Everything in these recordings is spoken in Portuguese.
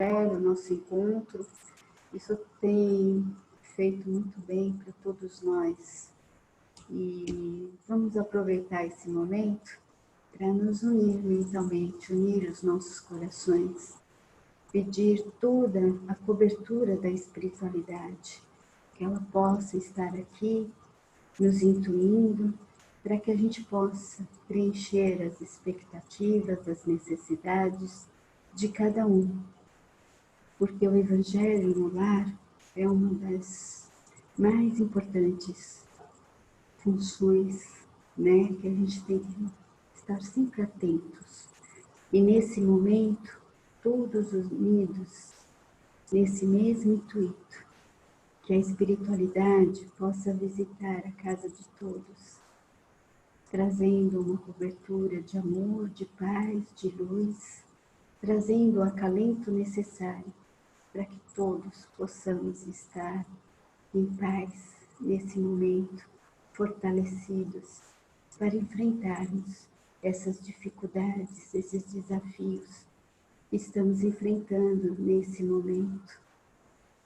o nosso encontro. Isso tem feito muito bem para todos nós. E vamos aproveitar esse momento para nos unir mentalmente, unir os nossos corações, pedir toda a cobertura da espiritualidade, que ela possa estar aqui nos intuindo, para que a gente possa preencher as expectativas, as necessidades de cada um. Porque o Evangelho no lar é uma das mais importantes funções, né, que a gente tem que estar sempre atentos. E nesse momento, todos unidos nesse mesmo intuito, que a espiritualidade possa visitar a casa de todos, trazendo uma cobertura de amor, de paz, de luz, trazendo o acalento necessário para que todos possamos estar em paz nesse momento, fortalecidos para enfrentarmos essas dificuldades, esses desafios que estamos enfrentando nesse momento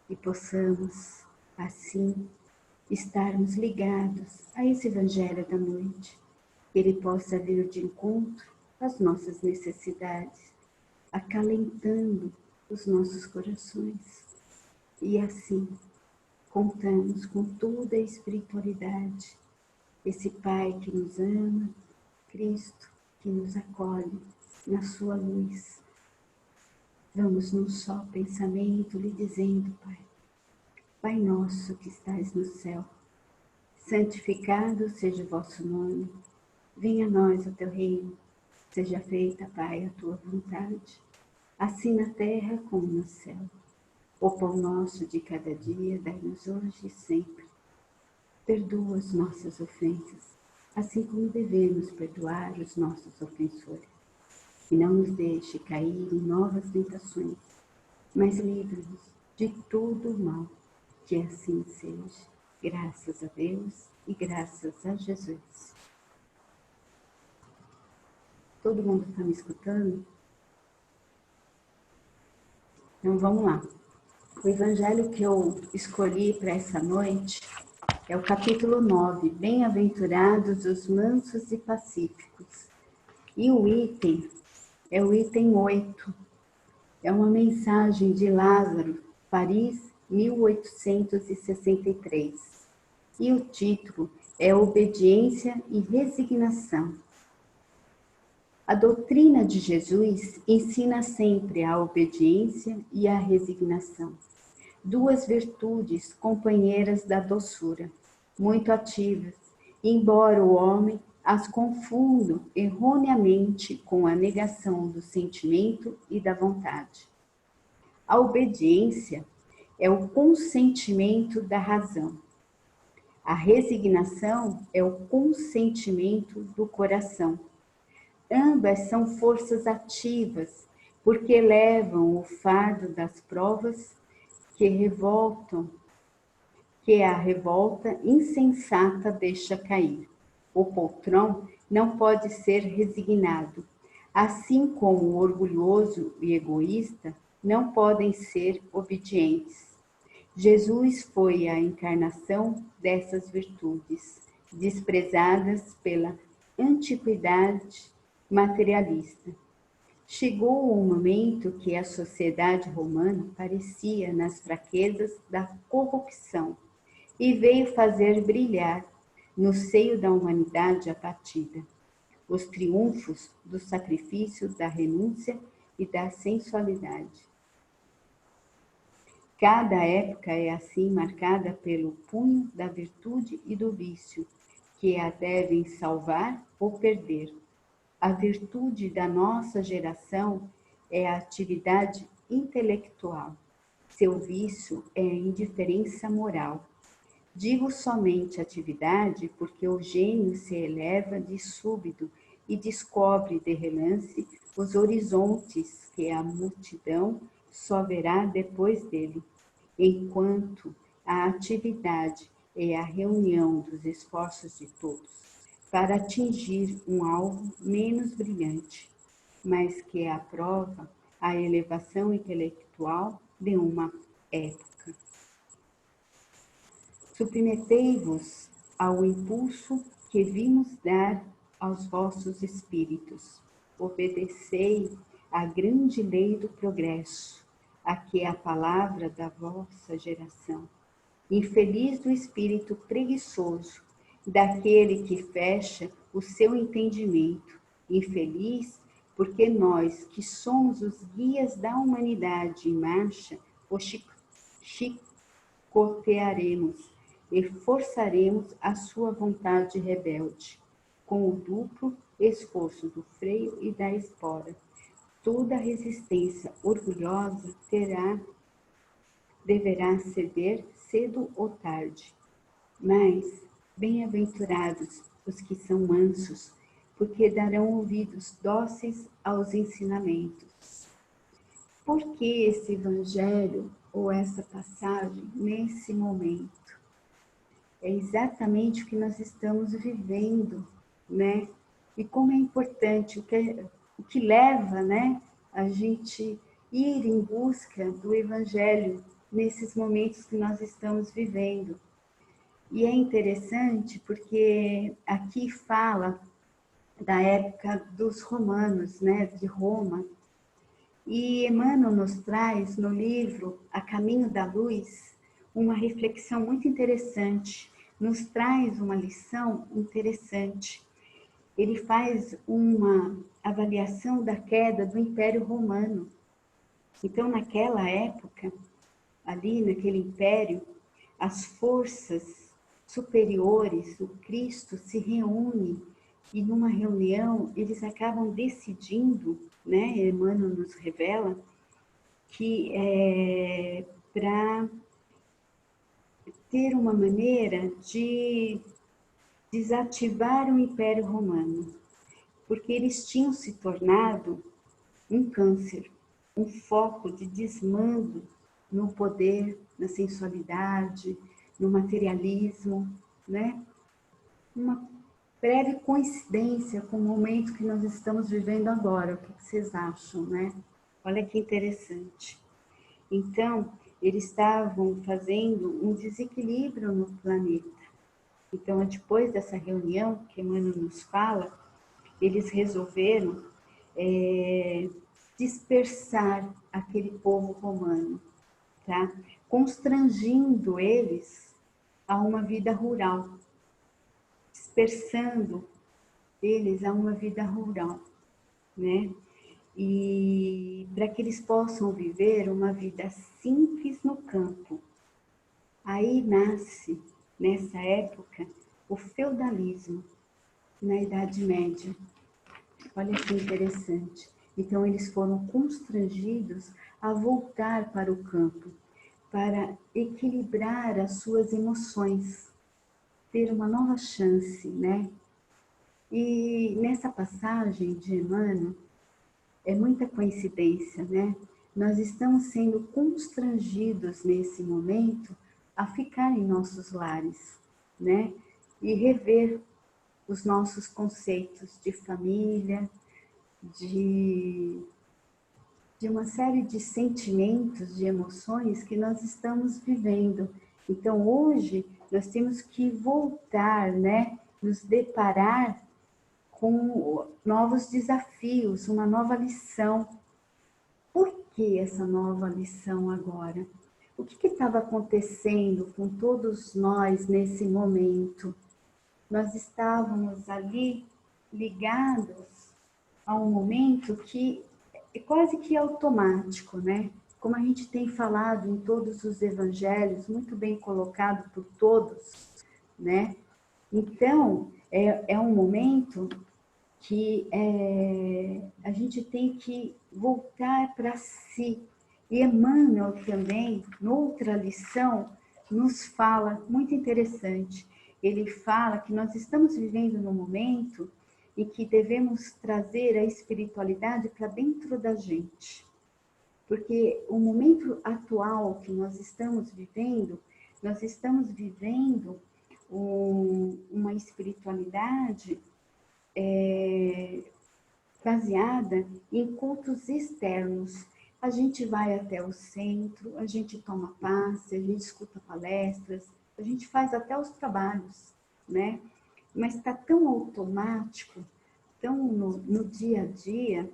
e possamos, assim, estarmos ligados a esse Evangelho da noite, que ele possa vir de encontro às nossas necessidades, acalentando os nossos corações. E assim, contamos com toda a espiritualidade, esse Pai que nos ama, Cristo que nos acolhe na sua luz. Vamos num só pensamento lhe dizendo, Pai, Pai nosso que estais no céu, santificado seja o vosso nome, venha a nós o teu reino, seja feita, Pai, a tua vontade, assim na terra como no céu. O pão nosso de cada dia, dai-nos hoje e sempre. Perdoa as nossas ofensas, assim como devemos perdoar os nossos ofensores. E não nos deixe cair em novas tentações, mas livra-nos de todo o mal, que assim seja. Graças a Deus e graças a Jesus. Todo mundo está me escutando? Então vamos lá. O evangelho que eu escolhi para essa noite é o capítulo 9, Bem-aventurados os mansos e pacíficos. E o item é o item 8. É uma mensagem de Lázaro, Paris, 1863. E o título é Obediência e Resignação. A doutrina de Jesus ensina sempre a obediência e a resignação, duas virtudes companheiras da doçura, muito ativas, embora o homem as confunda erroneamente com a negação do sentimento e da vontade. A obediência é o consentimento da razão. A resignação é o consentimento do coração. Ambas são forças ativas, porque levam o fardo das provas que a revolta insensata deixa cair. O poltrão não pode ser resignado, assim como o orgulhoso e egoísta não podem ser obedientes. Jesus foi a encarnação dessas virtudes, desprezadas pela antiguidade materialista. Chegou o momento que a sociedade romana parecia nas fraquezas da corrupção e veio fazer brilhar no seio da humanidade abatida os triunfos do sacrifício, da renúncia e da sensualidade. Cada época é assim marcada pelo punho da virtude e do vício, que a devem salvar ou perder. A virtude da nossa geração é a atividade intelectual. Seu vício é a indiferença moral. Digo somente atividade porque o gênio se eleva de súbito e descobre de relance os horizontes que a multidão só verá depois dele, enquanto a atividade é a reunião dos esforços de todos para atingir um alvo menos brilhante, mas que aprova a elevação intelectual atual de uma época. Submetei-vos ao impulso que vimos dar aos vossos espíritos. Obedecei à grande lei do progresso, a que é a palavra da vossa geração. Infeliz do espírito preguiçoso, daquele que fecha o seu entendimento. Infeliz porque nós, que somos os guias da humanidade em marcha, o chicotearemos e forçaremos a sua vontade rebelde, com o duplo esforço do freio e da espora. Toda resistência orgulhosa deverá ceder cedo ou tarde. Mas bem-aventurados os que são mansos, porque darão ouvidos dóceis aos ensinamentos. Por que esse evangelho ou essa passagem nesse momento? É exatamente o que nós estamos vivendo, né? E como é importante, o que leva, né, a gente ir em busca do evangelho nesses momentos que nós estamos vivendo. E é interessante porque aqui fala da época dos romanos, né, de Roma. E Emmanuel nos traz no livro A Caminho da Luz uma reflexão muito interessante, nos traz uma lição interessante. Ele faz uma avaliação da queda do Império Romano. Então, naquela época, ali naquele império, as forças superiores, o Cristo se reúne e numa reunião eles acabam decidindo, né, Emmanuel nos revela, que é para ter uma maneira de desativar o Império Romano, porque eles tinham se tornado um câncer, um foco de desmando no poder, na sensualidade, no materialismo, né? Uma breve coincidência com o momento que nós estamos vivendo agora. O que vocês acham, né? Olha que interessante. Então, eles estavam fazendo um desequilíbrio no planeta. Então, depois dessa reunião que Emmanuel nos fala, eles resolveram dispersar aquele povo romano, tá? Constrangindo eles a uma vida rural, dispersando eles a uma vida rural, né? E para que eles possam viver uma vida simples no campo. Aí nasce, nessa época, o feudalismo, na Idade Média. Olha que interessante. Então, eles foram constrangidos a voltar para o campo, para equilibrar as suas emoções, ter uma nova chance, né? E nessa passagem de Emmanuel, é muita coincidência, né? Nós estamos sendo constrangidos nesse momento a ficar em nossos lares, né? E rever os nossos conceitos de família, de uma série de sentimentos, de emoções que nós estamos vivendo. Então, hoje, nós temos que voltar, né? Nos deparar com novos desafios, uma nova lição. Por que essa nova lição agora? O que estava acontecendo com todos nós nesse momento? Nós estávamos ali ligados a um momento que é quase que automático, né? Como a gente tem falado em todos os evangelhos, muito bem colocado por todos, né? Então, é um momento que a gente tem que voltar para si. E Emmanuel também, noutra lição, nos fala, muito interessante, ele fala que nós estamos vivendo num momento em que devemos trazer a espiritualidade para dentro da gente. Porque o momento atual que nós estamos vivendo uma espiritualidade baseada em cultos externos, A gente vai até o centro, a gente toma passe, a gente escuta palestras, a gente faz até os trabalhos, né? Mas está tão automático, tão no dia a dia,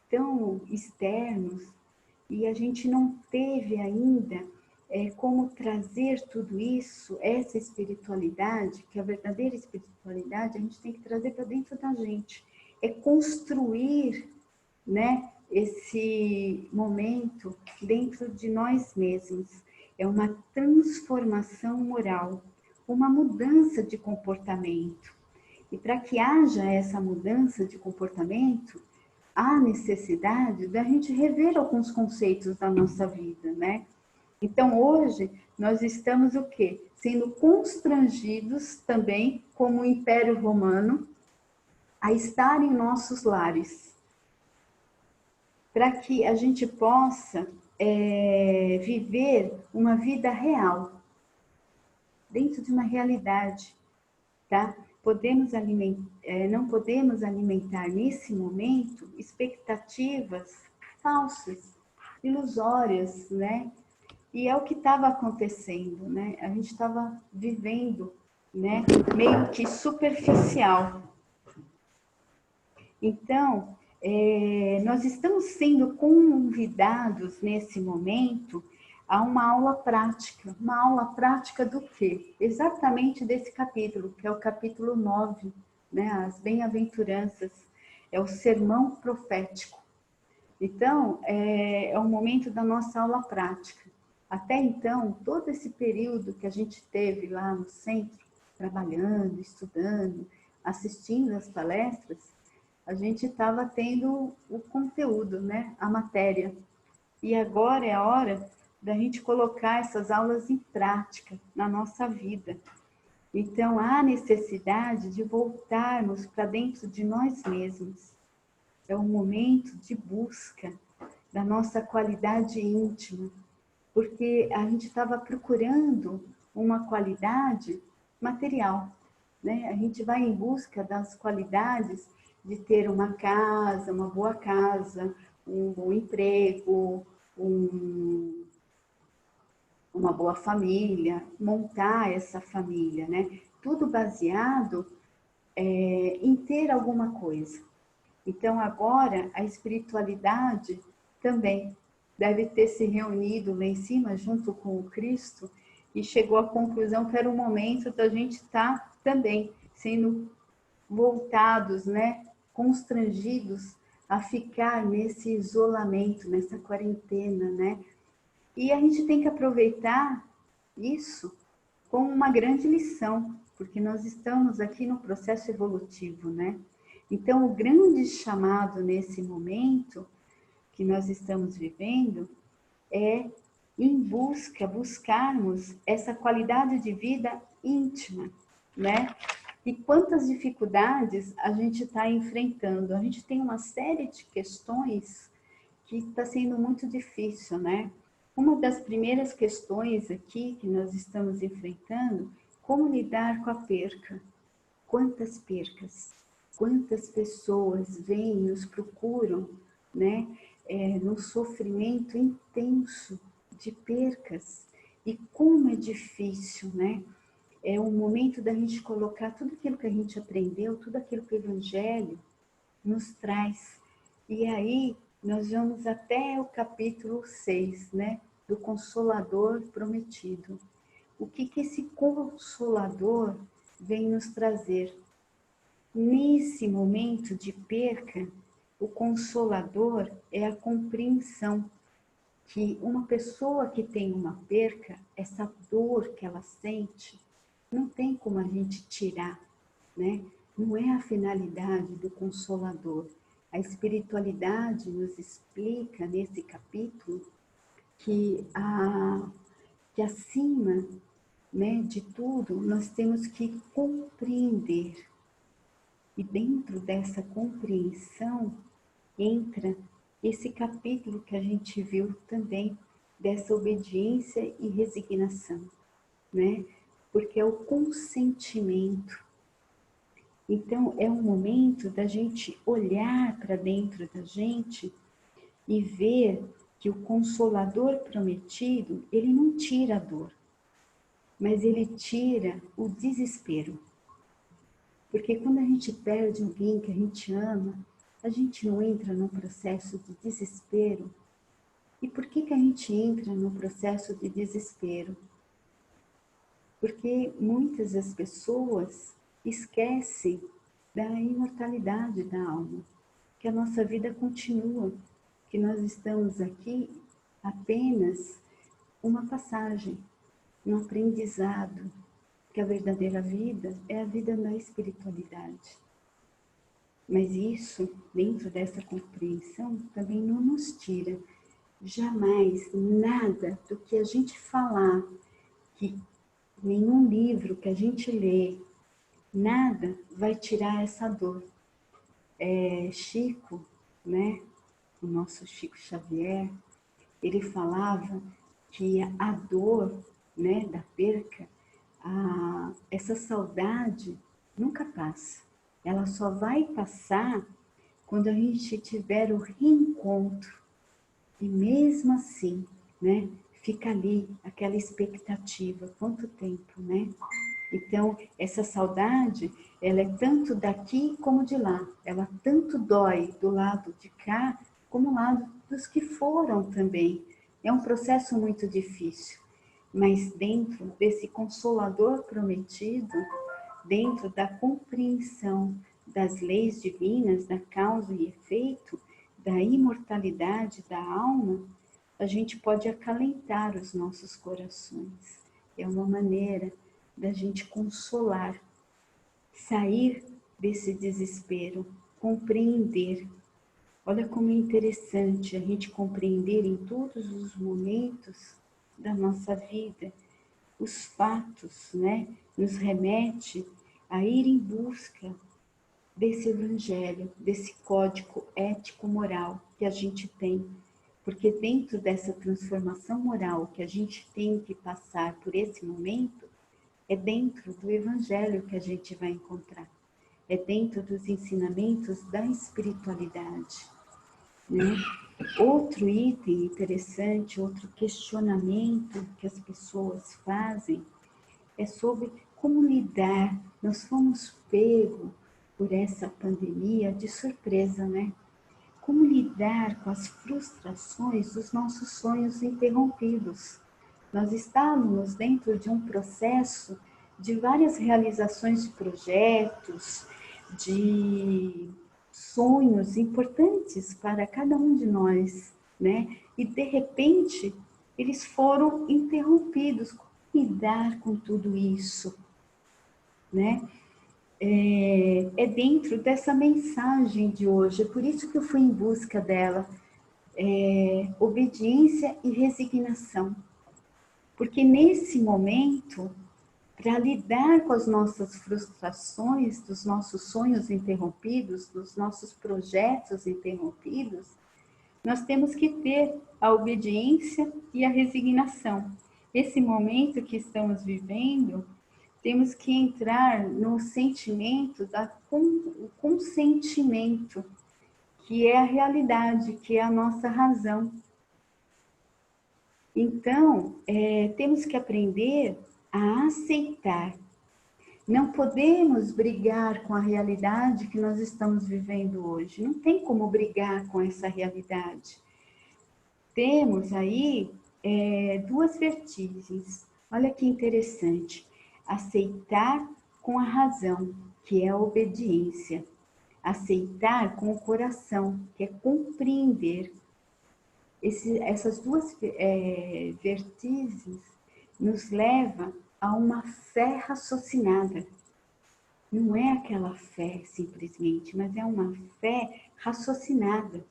tão externos, e a gente não teve ainda como trazer tudo isso, essa espiritualidade, que é a verdadeira espiritualidade, a gente tem que trazer para dentro da gente. É construir, né, esse momento dentro de nós mesmos. É uma transformação moral, uma mudança de comportamento. E para que haja essa mudança de comportamento, há necessidade da gente rever alguns conceitos da nossa vida, né? Então, hoje, nós estamos o quê? Sendo constrangidos também, como o Império Romano, a estar em nossos lares, para que a gente possa viver uma vida real, dentro de uma realidade, tá? Não podemos alimentar nesse momento expectativas falsas, ilusórias, né? E é o que estava acontecendo, né? A gente estava vivendo, né? Meio que superficial. Então, nós estamos sendo convidados nesse momento a uma aula prática. Uma aula prática do quê? Exatamente desse capítulo, que é o capítulo 9, né? As bem-aventuranças. É o sermão profético. Então, é o momento da nossa aula prática. Até então, todo esse período que a gente teve lá no centro, trabalhando, estudando, assistindo às palestras, a gente estava tendo o conteúdo, né? A matéria. E agora é a hora da gente colocar essas aulas em prática na nossa vida. Então, há necessidade de voltarmos para dentro de nós mesmos. É um momento de busca da nossa qualidade íntima, porque a gente estava procurando uma qualidade material, né? A gente vai em busca das qualidades de ter uma casa, uma boa casa, um bom emprego, uma boa família, montar essa família, né? Tudo baseado em ter alguma coisa. Então, agora, a espiritualidade também deve ter se reunido lá em cima, junto com o Cristo, e chegou à conclusão que era o momento da gente estar também sendo voltados, né, constrangidos a ficar nesse isolamento, nessa quarentena, né? E a gente tem que aproveitar isso como uma grande lição, porque nós estamos aqui no processo evolutivo, né? Então, o grande chamado nesse momento que nós estamos vivendo é buscarmos essa qualidade de vida íntima, né? E quantas dificuldades a gente está enfrentando? A gente tem uma série de questões que está sendo muito difícil, né? Uma das primeiras questões aqui que nós estamos enfrentando, como lidar com a perca? Quantas percas? Quantas pessoas vêm, nos procuram, né? Num sofrimento intenso de percas. E como é difícil, né? É o momento da gente colocar tudo aquilo que a gente aprendeu, tudo aquilo que o Evangelho nos traz. E aí nós vamos até o capítulo 6, né? Do Consolador Prometido. O que esse Consolador vem nos trazer? Nesse momento de perca, o Consolador é a compreensão que uma pessoa que tem uma perca, essa dor que ela sente, não tem como a gente tirar, né? Não é a finalidade do Consolador. A espiritualidade nos explica nesse capítulo que, que acima, né, de tudo, nós temos que compreender. E dentro dessa compreensão entra esse capítulo que a gente viu também, dessa obediência e resignação, né? Porque é o consentimento. Então, é um momento da gente olhar para dentro da gente e ver que o Consolador prometido, ele não tira a dor, mas ele tira o desespero. Porque quando a gente perde alguém que a gente ama, a gente não entra num processo de desespero. E por que a gente entra no processo de desespero? Porque muitas das pessoas esquecem da imortalidade da alma, que a nossa vida continua, que nós estamos aqui apenas uma passagem, um aprendizado, que a verdadeira vida é a vida da espiritualidade. Mas isso, dentro dessa compreensão, também não nos tira jamais nada do que a gente falar, que nenhum livro que a gente lê, nada vai tirar essa dor. Chico, né, o nosso Chico Xavier, ele falava que a dor, né, da perca, essa saudade nunca passa. Ela só vai passar quando a gente tiver o reencontro. E mesmo assim, né, fica ali aquela expectativa, quanto tempo, né? Então, essa saudade, ela é tanto daqui como de lá. Ela tanto dói do lado de cá, como do lado dos que foram também. É um processo muito difícil. Mas dentro desse Consolador prometido, dentro da compreensão das leis divinas, da causa e efeito, da imortalidade da alma, a gente pode acalentar os nossos corações. É uma maneira da gente consolar, sair desse desespero, compreender. Olha como é interessante a gente compreender em todos os momentos da nossa vida. Os fatos, né, nos remete a ir em busca desse evangelho, desse código ético-moral que a gente tem. Porque dentro dessa transformação moral que a gente tem que passar por esse momento, é dentro do evangelho que a gente vai encontrar. É dentro dos ensinamentos da espiritualidade, né? Outro item interessante, outro questionamento que as pessoas fazem é sobre como lidar. Nós fomos pegos por essa pandemia de surpresa, né? Como lidar com as frustrações dos nossos sonhos interrompidos. Nós estávamos dentro de um processo de várias realizações de projetos, de sonhos importantes para cada um de nós, né? E de repente eles foram interrompidos. Como lidar com tudo isso, né? É dentro dessa mensagem de hoje, é por isso que eu fui em busca dela, obediência e resignação. Porque nesse momento, para lidar com as nossas frustrações, dos nossos sonhos interrompidos, dos nossos projetos interrompidos, nós temos que ter a obediência e a resignação. Esse momento que estamos vivendo, temos que entrar no sentimento o consentimento, que é a realidade, que é a nossa razão. Então, temos que aprender a aceitar. Não podemos brigar com a realidade que nós estamos vivendo hoje. Não tem como brigar com essa realidade. Temos aí duas vertigens. Olha que interessante. Aceitar com a razão, que é a obediência. Aceitar com o coração, que é compreender. Essas duas vertigens nos levam a uma fé raciocinada. Não é aquela fé simplesmente, mas é uma fé raciocinada,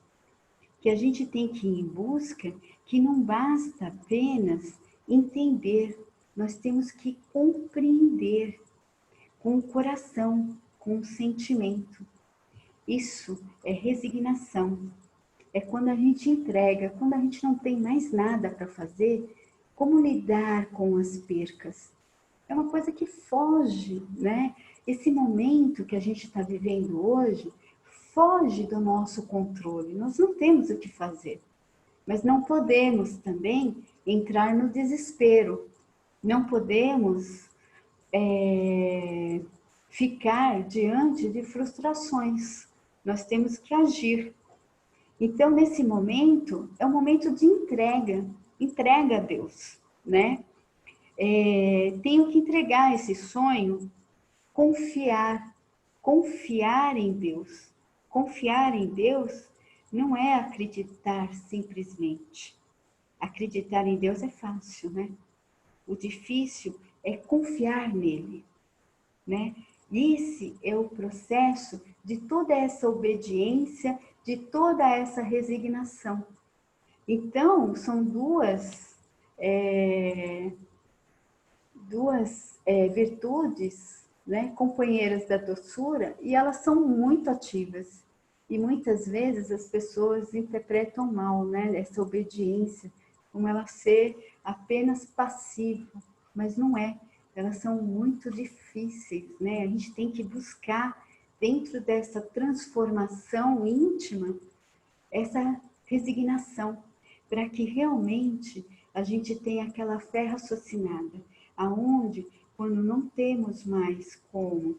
que a gente tem que ir em busca, que não basta apenas entender, nós temos que compreender com o coração, com o sentimento. Isso é resignação. É quando a gente entrega, quando a gente não tem mais nada para fazer, como lidar com as percas? É uma coisa que foge, né? Esse momento que a gente está vivendo hoje foge do nosso controle. Nós não temos o que fazer. Mas não podemos também entrar no desespero. Não podemos ficar diante de frustrações. Nós temos que agir. Então, nesse momento, é um momento de entrega a Deus, né? Tenho que entregar esse sonho, confiar em Deus. Confiar em Deus não é acreditar simplesmente. Acreditar em Deus é fácil, né? O difícil é confiar nele, né? Esse é o processo de toda essa obediência, de toda essa resignação. Então, são duas virtudes, né, companheiras da doçura, e elas são muito ativas. E muitas vezes as pessoas interpretam mal, né, essa obediência, como ela ser apenas passiva, mas não é. Elas são muito difíceis, né? A gente tem que buscar dentro dessa transformação íntima essa resignação, para que realmente a gente tenha aquela fé raciocinada, aonde, quando não temos mais como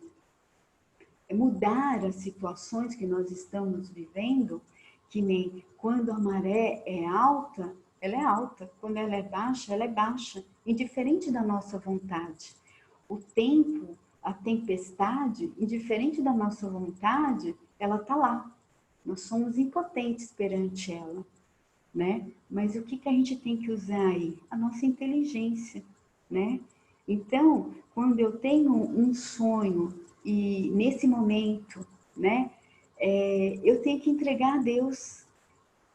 mudar as situações que nós estamos vivendo, que nem quando a maré é alta, ela é alta, quando ela é baixa, indiferente da nossa vontade. O tempo, a tempestade, indiferente da nossa vontade, ela está lá. Nós somos impotentes perante ela, né? Mas o que que a gente tem que usar aí? A nossa inteligência, né? Então, quando eu tenho um sonho e nesse momento, né, eu tenho que entregar a Deus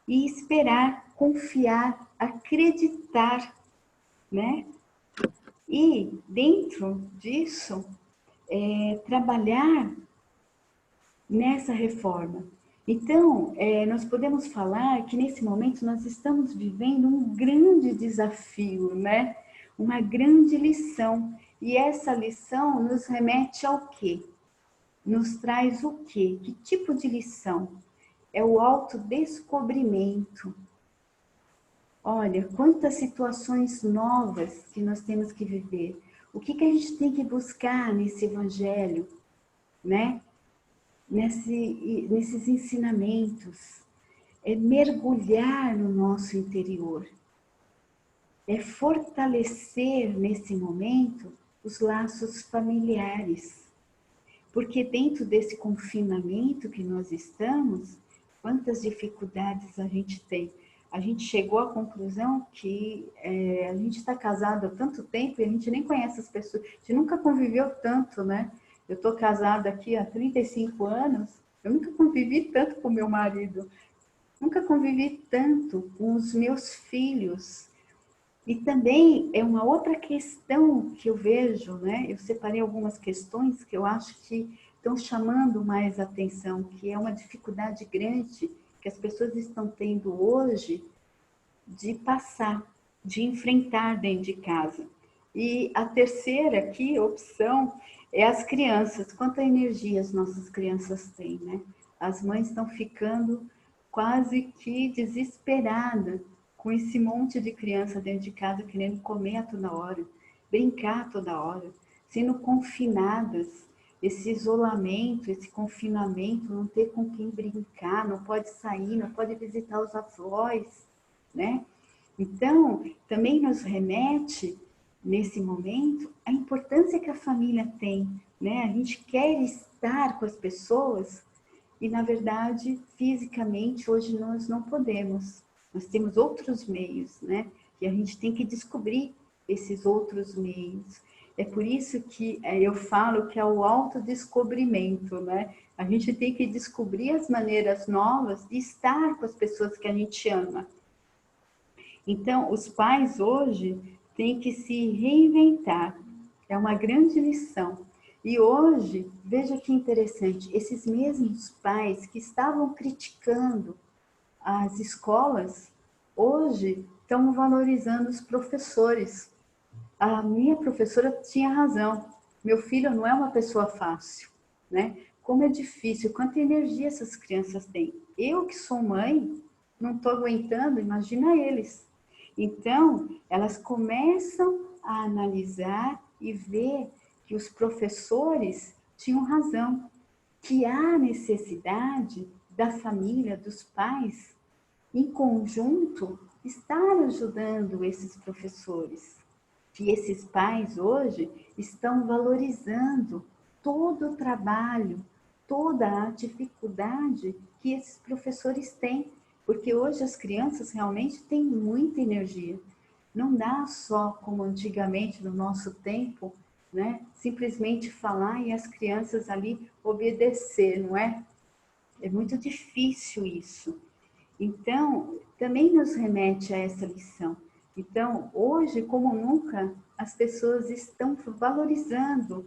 e esperar, confiar, acreditar, né? E dentro disso, trabalhar nessa reforma. Então, nós podemos falar que nesse momento nós estamos vivendo um grande desafio, né? Uma grande lição. E essa lição nos remete ao quê? Nos traz o quê? Que tipo de lição? É o autodescobrimento. Olha, quantas situações novas que nós temos que viver. O que que a gente tem que buscar nesse evangelho, né? Nesses ensinamentos, é mergulhar no nosso interior, é fortalecer nesse momento os laços familiares, porque dentro desse confinamento que nós estamos, quantas dificuldades a gente tem. A gente chegou à conclusão que a gente está casado há tanto tempo e a gente nem conhece as pessoas, a gente nunca conviveu tanto, né? Eu estou casada aqui há 35 anos, eu nunca convivi tanto com meu marido, nunca convivi tanto com os meus filhos. E também é uma outra questão que eu vejo, né? Eu separei algumas questões que eu acho que estão chamando mais atenção, que é uma dificuldade grande que as pessoas estão tendo hoje de passar, de enfrentar dentro de casa. E a terceira aqui, opção, é as crianças. Quanta energia as nossas crianças têm, né? As mães estão ficando quase que desesperadas com esse monte de criança dentro de casa querendo comer a toda hora, brincar a toda hora, sendo confinadas. Esse isolamento, esse confinamento, não ter com quem brincar, não pode sair, não pode visitar os avós, né? Então, também nos remete, nesse momento, a importância que a família tem, né? A gente quer estar com as pessoas e, na verdade, fisicamente, hoje nós não podemos. Nós temos outros meios, né? E a gente tem que descobrir esses outros meios. É por isso que eu falo que é o autodescobrimento, né? A gente tem que descobrir as maneiras novas de estar com as pessoas que a gente ama. Então, os pais hoje têm que se reinventar. É uma grande lição. E hoje, veja que interessante, esses mesmos pais que estavam criticando as escolas, hoje estão valorizando os professores. A minha professora tinha razão. Meu filho não é uma pessoa fácil, né? Como é difícil, quanta energia essas crianças têm. Eu que sou mãe, não estou aguentando, imagina eles. Então, elas começam a analisar e ver que os professores tinham razão, que há necessidade da família, dos pais, em conjunto, estar ajudando esses professores. Que esses pais hoje estão valorizando todo o trabalho, toda a dificuldade que esses professores têm, porque hoje as crianças realmente têm muita energia. Não dá só como antigamente no nosso tempo, né? Simplesmente falar e as crianças ali obedecer, não é? É muito difícil isso. Então, também nos remete a essa lição. Então, hoje, como nunca, as pessoas estão valorizando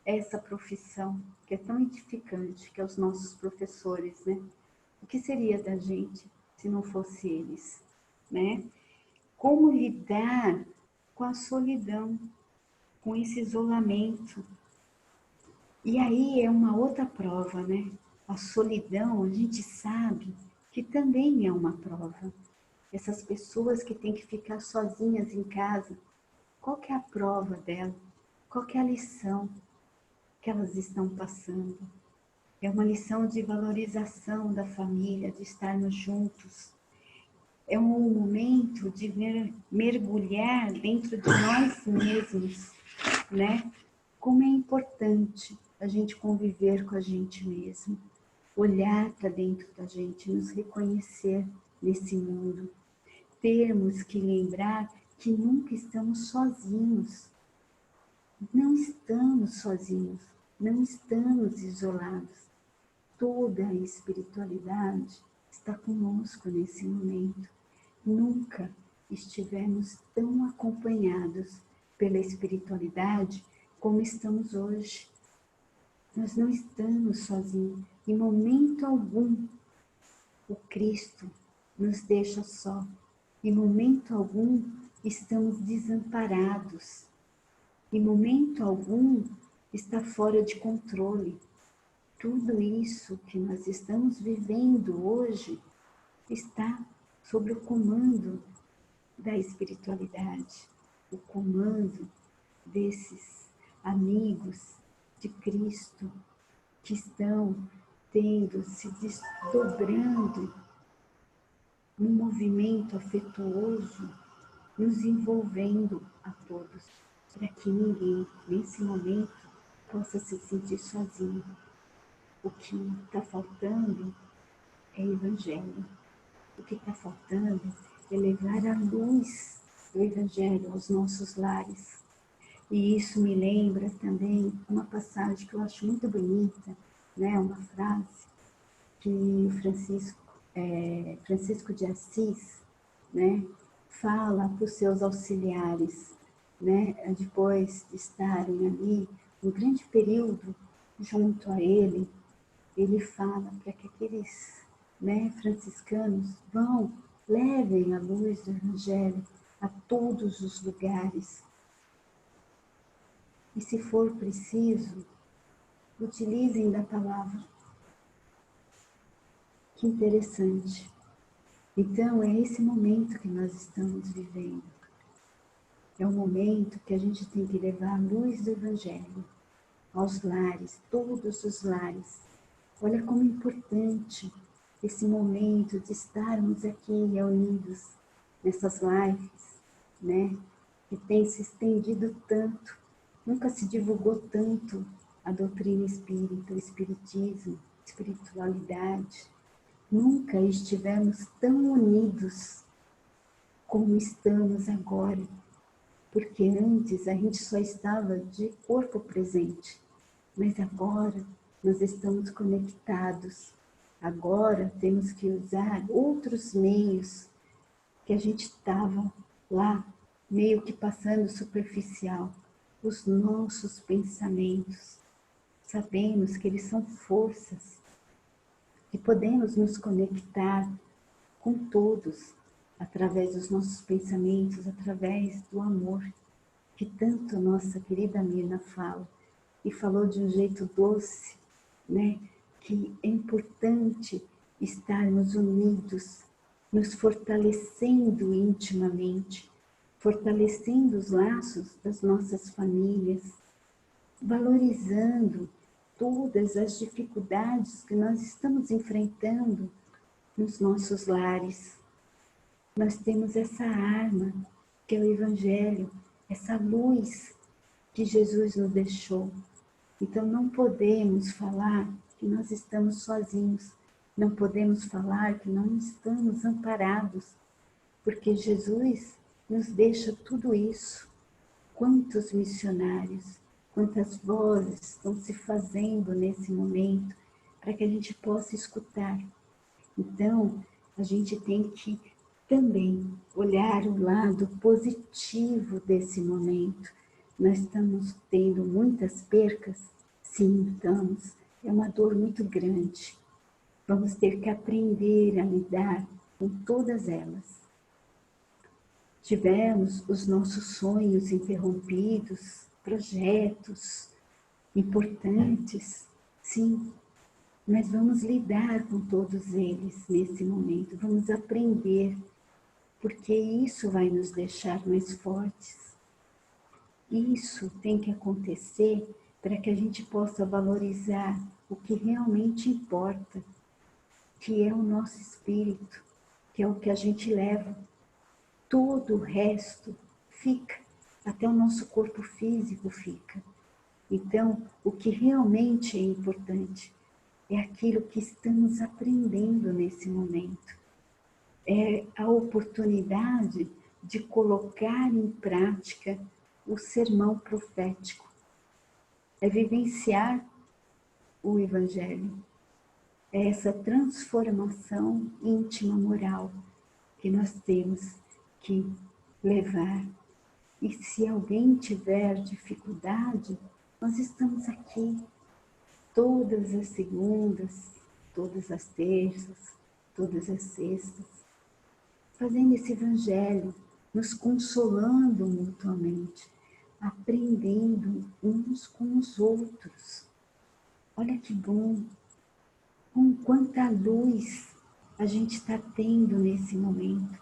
essa profissão, que é tão edificante, que é os nossos professores, né? O que seria da gente se não fosse eles, né? Como lidar com a solidão, com esse isolamento. E aí é uma outra prova, né? A solidão, a gente sabe que também é uma prova. Essas pessoas que têm que ficar sozinhas em casa, qual que é a prova dela? Qual que é a lição que elas estão passando? É uma lição de valorização da família, de estarmos juntos. É um momento de mergulhar dentro de nós mesmos, né? Como é importante a gente conviver com a gente mesmo, olhar para dentro da gente, nos reconhecer nesse mundo. Termos que lembrar que nunca estamos sozinhos. Não estamos sozinhos, não estamos isolados. Toda a espiritualidade está conosco nesse momento. Nunca estivemos tão acompanhados pela espiritualidade como estamos hoje. Nós não estamos sozinhos. Em momento algum, o Cristo nos deixa só. Em momento algum, estamos desamparados. Em momento algum, está fora de controle. Tudo isso que nós estamos vivendo hoje está sob o comando da espiritualidade, o comando desses amigos de Cristo que estão tendo, se desdobrando num movimento afetuoso, nos envolvendo a todos, para que ninguém, nesse momento, possa se sentir sozinho. O que está faltando é Evangelho. O que está faltando é levar a luz do Evangelho aos nossos lares. E isso me lembra também uma passagem que eu acho muito bonita, né? Uma frase que o Francisco de Assis, né? Fala para os seus auxiliares, né? Depois de estarem ali um grande período junto a ele, ele fala para que aqueles, né, franciscanos levem a luz do Evangelho a todos os lugares. E se for preciso, utilizem da palavra. Que interessante. Então, é esse momento que nós estamos vivendo. É o momento que a gente tem que levar a luz do Evangelho aos lares, todos os lares. Olha como é importante esse momento de estarmos aqui reunidos nessas lives, né? Que tem se estendido tanto, nunca se divulgou tanto a doutrina espírita, o espiritismo, a espiritualidade. Nunca estivemos tão unidos como estamos agora, porque antes a gente só estava de corpo presente, mas agora nós estamos conectados. Agora temos que usar outros meios que a gente estava lá, meio que passando superficial. Os nossos pensamentos. Sabemos que eles são forças e podemos nos conectar com todos através dos nossos pensamentos, através do amor que tanto nossa querida Mirna fala, e falou de um jeito doce, né? Que é importante estarmos unidos nos fortalecendo intimamente, fortalecendo os laços das nossas famílias, valorizando todas as dificuldades que nós estamos enfrentando nos nossos lares. Nós temos essa arma, que é o Evangelho, essa luz que Jesus nos deixou. Então não podemos falar que nós estamos sozinhos, não podemos falar que não estamos amparados, porque Jesus nos deixa tudo isso. Quantos missionários, quantas vozes estão se fazendo nesse momento para que a gente possa escutar. Então, a gente tem que também olhar o lado positivo desse momento. Nós estamos tendo muitas percas? Sim, estamos. É uma dor muito grande. Vamos ter que aprender a lidar com todas elas. Tivemos os nossos sonhos interrompidos, projetos importantes, sim, mas vamos lidar com todos eles nesse momento, vamos aprender, porque isso vai nos deixar mais fortes. Isso tem que acontecer para que a gente possa valorizar o que realmente importa, que é o nosso espírito, que é o que a gente leva. Todo o resto fica, até o nosso corpo físico fica. Então, o que realmente é importante é aquilo que estamos aprendendo nesse momento. É a oportunidade de colocar em prática o sermão profético. É vivenciar o Evangelho. É essa transformação íntima moral que nós temos que levar. E se alguém tiver dificuldade, nós estamos aqui todas as segundas, todas as terças, todas as sextas, fazendo esse Evangelho, nos consolando mutuamente, aprendendo uns com os outros. Olha que bom, com quanta luz a gente está tendo nesse momento,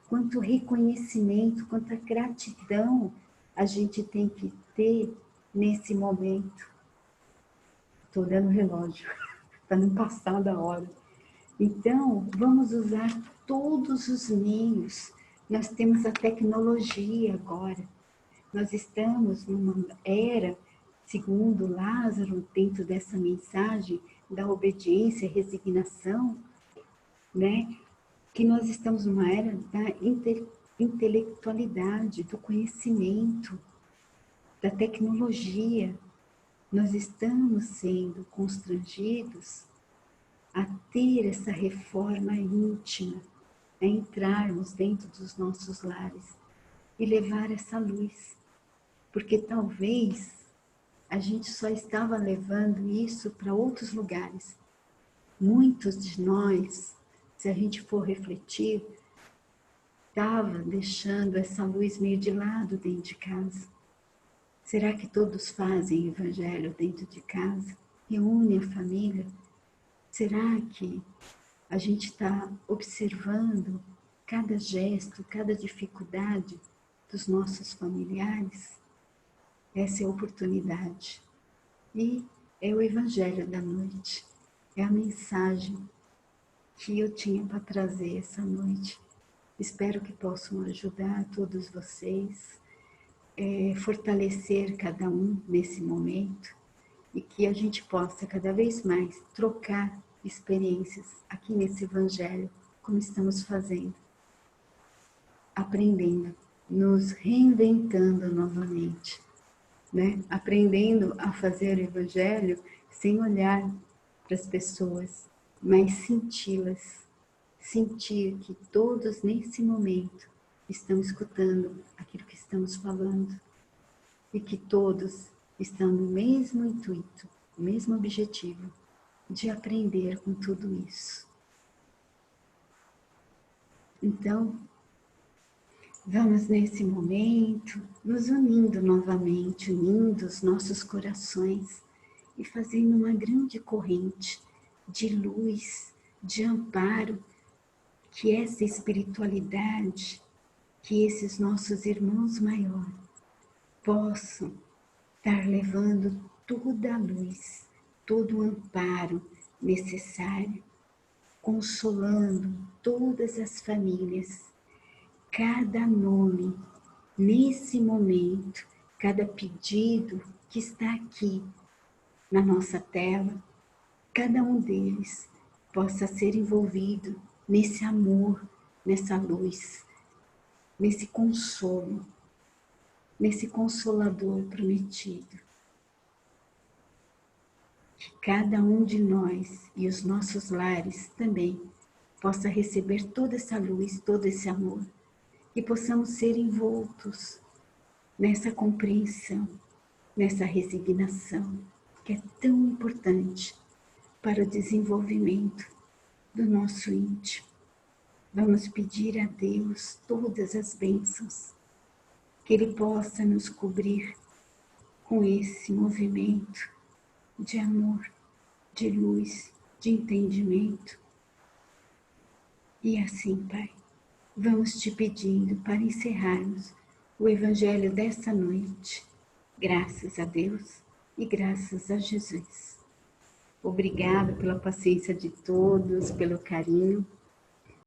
quanto reconhecimento, quanta gratidão a gente tem que ter nesse momento. Estou olhando o relógio, para não passar da hora. Então, vamos usar todos os meios. Nós temos a tecnologia agora. Nós estamos numa era, segundo Lázaro, dentro dessa mensagem da obediência e resignação, né? Que nós estamos numa era da intelectualidade, do conhecimento, da tecnologia. Nós estamos sendo constrangidos a ter essa reforma íntima, a entrarmos dentro dos nossos lares e levar essa luz. Porque talvez a gente só estava levando isso para outros lugares. Muitos de nós, se a gente for refletir, estava deixando essa luz meio de lado dentro de casa. Será que todos fazem evangelho dentro de casa? Reúne a família? Será que a gente está observando cada gesto, cada dificuldade dos nossos familiares? Essa é a oportunidade. E é o evangelho da noite. É a mensagem que eu tinha para trazer essa noite. Espero que possam ajudar todos vocês, fortalecer cada um nesse momento e que a gente possa cada vez mais trocar experiências aqui nesse Evangelho, como estamos fazendo, aprendendo, nos reinventando novamente, né? Aprendendo a fazer o Evangelho sem olhar para as pessoas, mas senti-las, sentir que todos nesse momento estão escutando aquilo que estamos falando e que todos estão no mesmo intuito, o mesmo objetivo de aprender com tudo isso. Então, vamos nesse momento nos unindo novamente, unindo os nossos corações e fazendo uma grande corrente de luz, de amparo, que essa espiritualidade, que esses nossos irmãos maiores possam estar levando toda a luz, todo o amparo necessário, consolando todas as famílias, cada nome nesse momento, cada pedido que está aqui na nossa tela, cada um deles possa ser envolvido nesse amor, nessa luz, nesse consolo, nesse consolador prometido. Que cada um de nós e os nossos lares também possa receber toda essa luz, todo esse amor, e possamos ser envoltos nessa compreensão, nessa resignação, que é tão importante para o desenvolvimento do nosso íntimo. Vamos pedir a Deus todas as bênçãos, que Ele possa nos cobrir com esse movimento de amor, de luz, de entendimento. E assim, Pai, vamos te pedindo para encerrarmos o Evangelho desta noite, graças a Deus e graças a Jesus. Obrigada pela paciência de todos, pelo carinho.